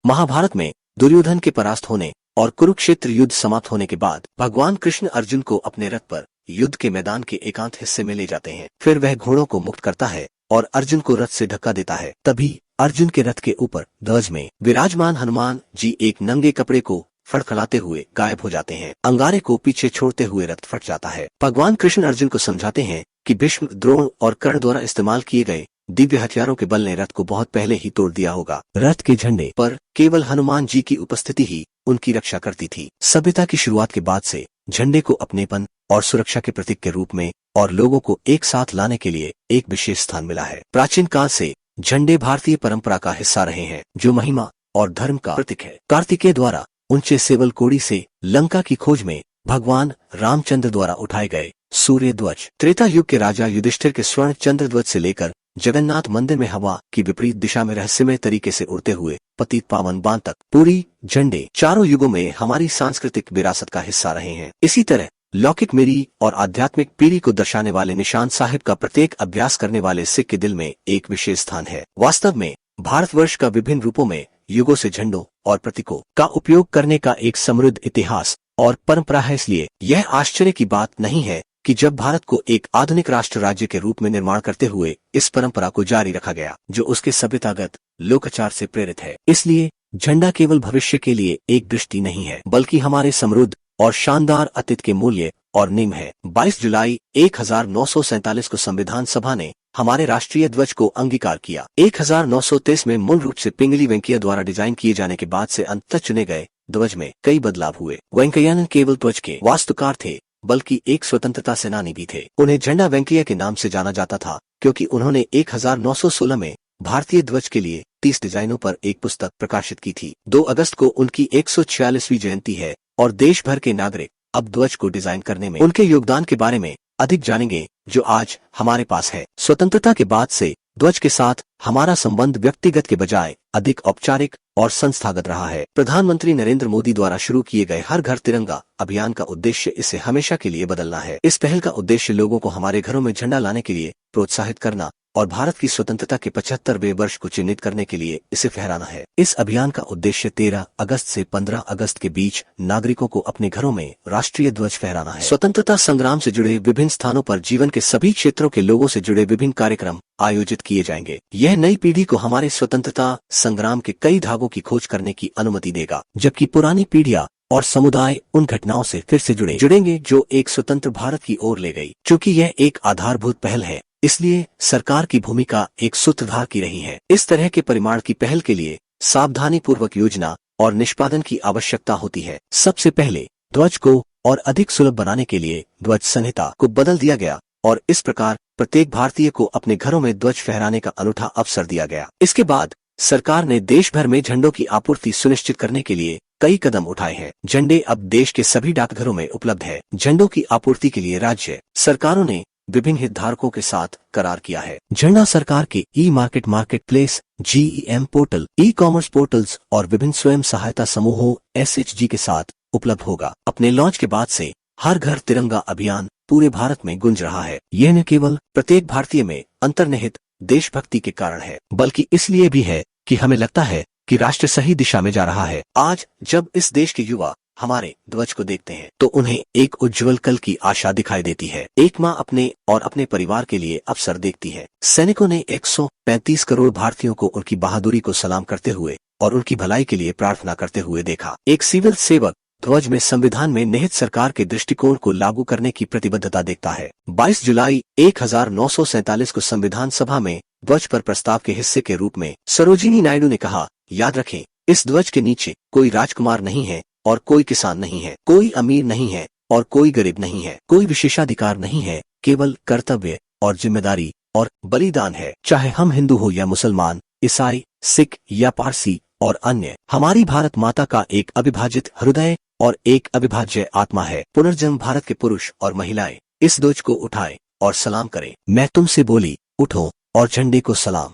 महाभारत में दुर्योधन के परास्त होने और कुरुक्षेत्र युद्ध समाप्त होने के बाद भगवान कृष्ण अर्जुन को अपने रथ पर युद्ध के मैदान के एकांत हिस्से में ले जाते हैं। फिर वह घोड़ों को मुक्त करता है और अर्जुन को रथ से धक्का देता है। तभी अर्जुन के रथ के ऊपर ध्वज में विराजमान हनुमान जी एक नंगे कपड़े को फड़फड़ाते हुए गायब हो जाते हैं। अंगारे को पीछे छोड़ते हुए रथ फट जाता है। भगवान कृष्ण अर्जुन को समझाते हैं कि भीष्म, द्रोण और कर्ण द्वारा इस्तेमाल किए गए दिव्य हथियारों के बल ने रथ को बहुत पहले ही तोड़ दिया होगा। रथ के झंडे पर केवल हनुमान जी की उपस्थिति ही उनकी रक्षा करती थी। सभ्यता की शुरुआत के बाद से झंडे को अपनेपन और सुरक्षा के प्रतीक के रूप में और लोगों को एक साथ लाने के लिए एक विशेष स्थान मिला है। प्राचीन काल से झंडे भारतीय परंपरा का हिस्सा रहे हैं, जो महिमा और धर्म का प्रतीक है। कार्तिकेय द्वारा ऊंचे सेवल कोड़ी से लंका की खोज में भगवान रामचंद्र द्वारा उठाए गए सूर्य ध्वज, त्रेता युग के राजा युधिष्ठिर के स्वर्ण चंद्र ध्वज से लेकर जगन्नाथ मंदिर में हवा की विपरीत दिशा में रहस्यमय तरीके से उड़ते हुए पतित पावन बांध तक पूरी झंडे चारों युगों में हमारी सांस्कृतिक विरासत का हिस्सा रहे हैं। इसी तरह लौकिक मेरी और आध्यात्मिक पीढ़ी को दर्शाने वाले निशान साहिब का प्रत्येक अभ्यास करने वाले सिख के दिल में एक विशेष स्थान है। वास्तव में भारतवर्ष का विभिन्न रूपों में युगों से झंडों और प्रतीकों का उपयोग करने का एक समृद्ध इतिहास और परंपरा है। इसलिए यह आश्चर्य की बात नहीं है कि जब भारत को एक आधुनिक राष्ट्र राज्य के रूप में निर्माण करते हुए इस परंपरा को जारी रखा गया, जो उसके सभ्यतागत लोकाचार से प्रेरित है। इसलिए झंडा केवल भविष्य के लिए एक दृष्टि नहीं है, बल्कि हमारे समृद्ध और शानदार अतीत के मूल्य और नींव है। 22 जुलाई 1947 को संविधान सभा ने हमारे राष्ट्रीय ध्वज को अंगीकार किया। 1923 में मूल रूप से पिंगली वेंकैया द्वारा डिजाइन किए जाने के बाद से अंततः चुने गए ध्वज में कई बदलाव हुए। वेंकैया न केवल ध्वज के वास्तुकार थे, बल्कि एक स्वतंत्रता सेनानी भी थे। उन्हें झंडा वेंकैया के नाम से जाना जाता था, क्योंकि उन्होंने 1916 में भारतीय ध्वज के लिए 30 डिजाइनों पर एक पुस्तक प्रकाशित की थी। 2 अगस्त को उनकी 146वीं जयंती है और देश भर के नागरिक अब ध्वज को डिजाइन करने में उनके योगदान के बारे में अधिक जानेंगे, जो आज हमारे पास है। स्वतंत्रता के बाद से ध्वज के साथ हमारा संबंध व्यक्तिगत के बजाय अधिक औपचारिक और संस्थागत रहा है। प्रधानमंत्री नरेंद्र मोदी द्वारा शुरू किए गए हर घर तिरंगा अभियान का उद्देश्य इसे हमेशा के लिए बदलना है। इस पहल का उद्देश्य लोगों को हमारे घरों में झंडा लाने के लिए प्रोत्साहित करना और भारत की स्वतंत्रता के 75वें वर्ष को चिन्हित करने के लिए इसे फहराना है। इस अभियान का उद्देश्य 13 अगस्त से 15 अगस्त के बीच नागरिकों को अपने घरों में राष्ट्रीय ध्वज फहराना है। स्वतंत्रता संग्राम से जुड़े विभिन्न स्थानों पर जीवन के सभी क्षेत्रों के लोगों से जुड़े विभिन्न कार्यक्रम आयोजित किए जाएंगे। यह नई पीढ़ी को हमारे स्वतंत्रता संग्राम के कई धागों की खोज करने की अनुमति देगा, जबकि पुरानी पीढ़ियां और समुदाय उन घटनाओं से फिर से जुड़ेंगे जो एक स्वतंत्र भारत की ओर ले गई। चूँकि यह एक आधारभूत पहल है, इसलिए सरकार की भूमिका एक सूत्रधार की रही है। इस तरह के परिमाण की पहल के लिए सावधानी पूर्वक योजना और निष्पादन की आवश्यकता होती है। सबसे पहले ध्वज को और अधिक सुलभ बनाने के लिए ध्वज संहिता को बदल दिया गया और इस प्रकार प्रत्येक भारतीय को अपने घरों में ध्वज फहराने का अनूठा अवसर दिया गया। इसके बाद सरकार ने देश भर में झंडों की आपूर्ति सुनिश्चित करने के लिए कई कदम उठाए हैं। झंडे अब देश के सभी डाकघरों में उपलब्ध है। झंडों की आपूर्ति के लिए राज्य सरकारों ने विभिन्न हितधारकों के साथ करार किया है। झंडा सरकार के market place, GEM portal, commerce portals और विभिन्न स्वयं सहायता समूहों SHG के साथ उपलब्ध होगा। अपने लॉन्च के बाद से हर घर तिरंगा अभियान पूरे भारत में गूंज रहा है। यह न केवल प्रत्येक भारतीय में अंतर्निहित देशभक्ति के कारण है, बल्कि इसलिए भी है कि हमें लगता है कि राष्ट्र सही दिशा में जा रहा है। आज जब इस देश के युवा हमारे ध्वज को देखते हैं तो उन्हें एक उज्जवल कल की आशा दिखाई देती है। एक माँ अपने और अपने परिवार के लिए अवसर देखती है। सैनिकों ने 135 करोड़ भारतीयों को उनकी बहादुरी को सलाम करते हुए और उनकी भलाई के लिए प्रार्थना करते हुए देखा। एक सिविल सेवक ध्वज में संविधान में निहित सरकार के दृष्टिकोण को लागू करने की प्रतिबद्धता देखता है। 22 जुलाई 1947 को संविधान सभा में ध्वज पर प्रस्ताव के हिस्से के रूप में सरोजिनी नायडू ने कहा, याद रखें, इस ध्वज के नीचे कोई राजकुमार नहीं है और कोई किसान नहीं है, कोई अमीर नहीं है और कोई गरीब नहीं है, कोई विशेषाधिकार नहीं है, केवल कर्तव्य और जिम्मेदारी और बलिदान है। चाहे हम हिंदू हो या मुसलमान, ईसाई, सिख या पारसी और अन्य, हमारी भारत माता का एक अविभाजित हृदय और एक अविभाज्य आत्मा है। पुनर्जन्म भारत के पुरुष और महिलाएं इस ध्वज को उठाए और सलाम करें। मैं तुमसे बोली, उठो और झंडे को सलाम।